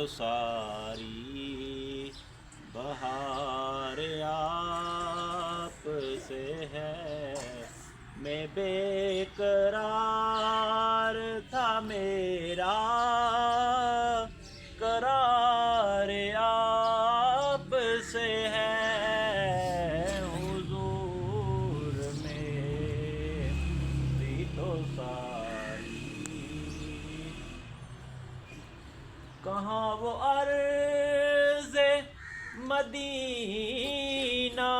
ساری بہار آپ سے ہے، میں بے قرار تھا میرا قرار آپ سے ہے، حضور میری تو ساری۔ کہاں وہ عرض مدینہ،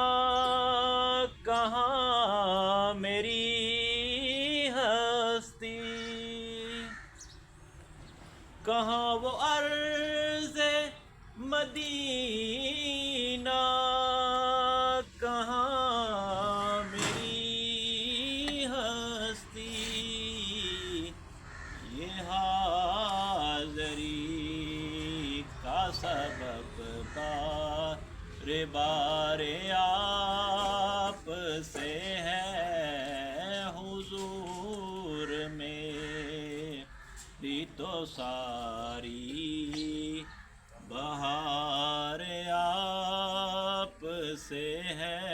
کہاں میری ہستی، کہاں وہ عرض مدینہ، کہاں میری ہستی، یہ حاضری کا سبب بار بار آپ سے ہے، حضور میری تو ساری بہار آپ سے ہے۔